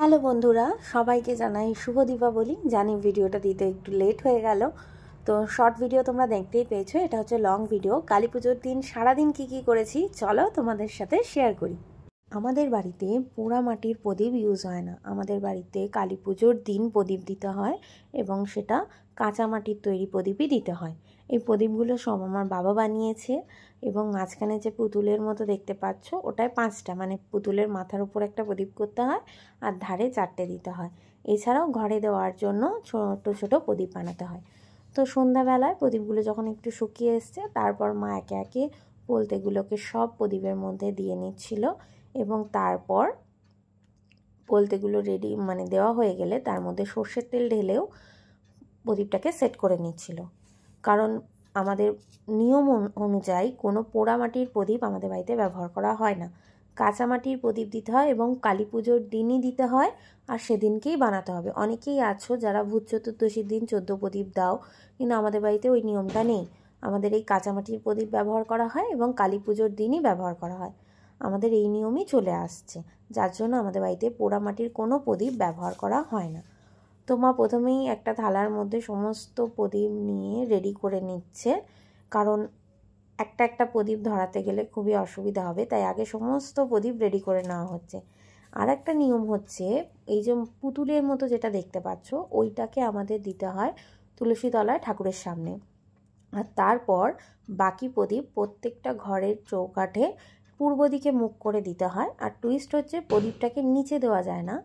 Hello বন্ধুরা, সবাইকে জানাই শুভ দীপাবলি। জানি ভিডিওটা দিতে একটু লেট হয়ে গেল, তো শর্ট ভিডিও তোমরা দেখতেই পেয়েছো। এটা হচ্ছে লং ভিডিও। কালী পুজোর দিন সারাদিন কি করেছি চলো তোমাদের সাথে শেয়ার করি। আমাদের বাড়িতে পোড়া মাটির প্রদীপ ইউজ হয় না। আমাদের বাড়িতে কালী পুজোর দিন প্রদীপ দিতে হয় এবং সেটা কাঁচা মাটির তৈরি প্রদীপই দিতে হয়। এই প্রদীপগুলো সব আমার বাবা বানিয়েছে এবং মাঝখানে যে পুতুলের মতো দেখতে পাচ্ছ ওটায় 5টা, মানে পুতুলের মাথার উপর একটা প্রদীপ করতে হয় আর ধারে 4টে দিতে হয়। এছাড়াও ঘরে দেওয়ার জন্য ছোট ছোট প্রদীপ বানাতে হয়। তো সন্ধ্যাবেলায় প্রদীপগুলো যখন একটু শুকিয়ে এসছে, তারপর মা একে একে পোলতেগুলোকে সব প্রদীপের মধ্যে দিয়ে নিচ্ছিল এবং তারপর পোলতেগুলো রেডি মানে দেওয়া হয়ে গেলে তার মধ্যে সর্ষের তেল ঢেলেও প্রদীপটাকে সেট করে নিচ্ছিল। কারণ আমাদের নিয়ম অনুযায়ী কোনো পোড়া মাটির প্রদীপ আমাদের বাড়িতে ব্যবহার করা হয় না। কাঁচা মাটির প্রদীপ দিতে হয় এবং কালী পুজোর দিনই দিতে হয় আর সেদিনকেই বানাতে হবে। অনেকেই আছো যারা ভূত চতুর্দশীর দিন 14 প্রদীপ দাও, কিন্তু আমাদের বাড়িতে ওই নিয়মটা নেই। আমাদের এই কাঁচা মাটির প্রদীপ ব্যবহার করা হয় এবং কালী পুজোর দিনই ব্যবহার করা হয়। আমাদের এই নিয়মই চলে আসছে, যার জন্য আমাদের বাড়িতে পোড়া মাটির কোনো প্রদীপ ব্যবহার করা হয় না। তো মা প্রথমেই একটা থালার মধ্যে সমস্ত প্রদীপ নিয়ে রেডি করে নিচ্ছে, কারণ একটা একটা প্রদীপ ধরাতে গেলে খুবই অসুবিধা হবে, তাই আগে সমস্ত প্রদীপ রেডি করে নেওয়া হচ্ছে। আর একটা নিয়ম হচ্ছে, এই যে পুতুলের মতো যেটা দেখতে পাচ্ছ ওইটাকে আমাদের দিতে হয় তুলসী তলায় ঠাকুরের সামনে। আর তারপর বাকি প্রদীপ প্রত্যেকটা ঘরের চৌকাঠে পূর্ব দিকে মুখ করে দিতে হয়। আর টুইস্ট হচ্ছে, প্রদীপটাকে নিচে দেওয়া যায় না,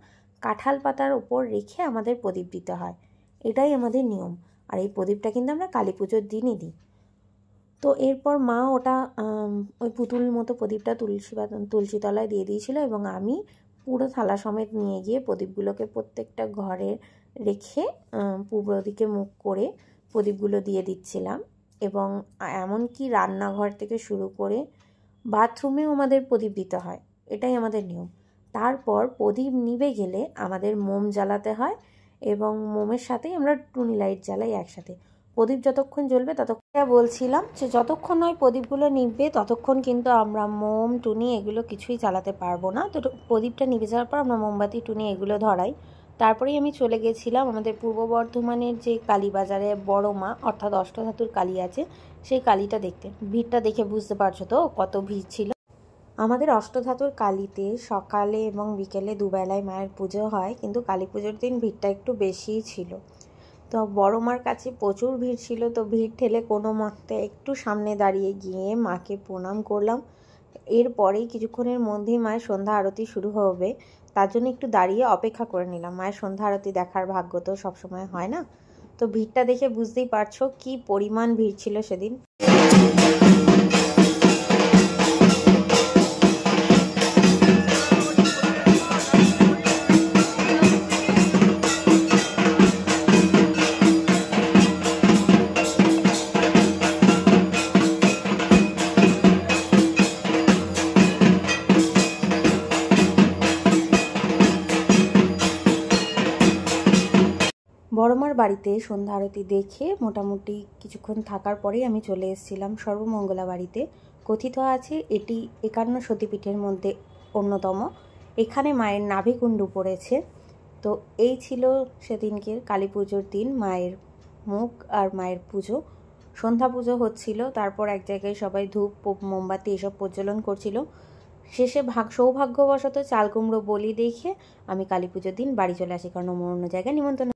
কাঁঠাল পাতার ওপর রেখে আমাদের প্রদীপ দিতে হয়। এটাই আমাদের নিয়ম। আর এই প্রদীপটা কিন্তু আমরা কালী পুজোর দিনই দিই। তো এরপর মা ওটা ওই পুতুল মতো প্রদীপটা তুলসী তলায় দিয়ে দিয়েছিল এবং আমি পুরো থালা সমেত নিয়ে গিয়ে প্রদীপগুলোকে প্রত্যেকটা ঘরে রেখে পূর্ব দিকে মুখ করে প্রদীপগুলো দিয়ে দিচ্ছিলাম। এবং এমনকি রান্নাঘর থেকে শুরু করে বাথরুমেও আমাদের প্রদীপ দিতে হয়, এটাই আমাদের নিয়ম। তারপর প্রদীপ নিভে গেলে আমাদের মোম জ্বালাতে হয় এবং মোমের সাথেই আমরা টুনি লাইট জ্বালাই একসাথে। প্রদীপ যতক্ষণ জ্বলবে ততক্ষণ বলছিলাম যে যতক্ষণ ওই প্রদীপগুলো নিভবে ততক্ষণ কিন্তু আমরা মোম টুনি এগুলো কিছুই জ্বালাতে পারবো না। তো প্রদীপটা নিভে যাওয়ার পর আমরা মোমবাতি টুনি এগুলো ধরাই। তারপরেই আমি চলে গেছিলাম আমাদের পূর্ব বর্ধমানের যে কালীবাজারে বড় মা অর্থাৎ অষ্টধাতুর কালী আছে, সেই কালীটা দেখতে। ভিড়টা দেখে বুঝতে পারছো তো কত ভিড় ছিল। আমাদের অষ্টধাতুর কালীতে সকালে এবং বিকেলে দুবেলায় মায়ের পুজো হয়, কিন্তু কালী পুজোর দিন ভিড়টা একটু বেশিই ছিল। তো বড় মার কাছে প্রচুর ভিড় ছিল, তো ভিড় ঠেলে কোনো মতে একটু সামনে দাঁড়িয়ে গিয়ে মাকে প্রণাম করলাম। এরপরেই কিছুক্ষণের মধ্যেই মায়ের সন্ধ্যা আরতি শুরু হবে, তার জন্য একটু দাঁড়িয়ে অপেক্ষা করে নিলাম। মায়ের সন্ধ্যা আরতি দেখার ভাগ্য তো সবসময় হয় না। তো ভিড়টা দেখে বুঝতেই পারছো কি পরিমাণ ভিড় ছিল সেদিন। বড়মার বাড়িতে সন্ধ্যা আরতি দেখে মোটামুটি কিছুক্ষণ থাকার পরেই আমি চলে এসেছিলাম সর্বমঙ্গলা বাড়িতে। কথিত আছে এটি 51 সতীপীঠের মধ্যে অন্যতম। এখানে মায়ের নাভিকুণ্ডু পড়েছে। তো এই ছিল সেদিনকের কালী পুজোর দিন, মায়ের মুখ আর মায়ের পুজো। সন্ধ্যা পুজো হচ্ছিল, তারপর এক জায়গায় সবাই ধূপ মোমবাতি এসব প্রজ্বলন করছিল। শেষে সৌভাগ্যবশত চাল কুমড়ো বলি দেখে আমি কালী পুজোর দিন বাড়ি চলে আসি, কারণ অন্য জায়গায় নিমন্ত্রণ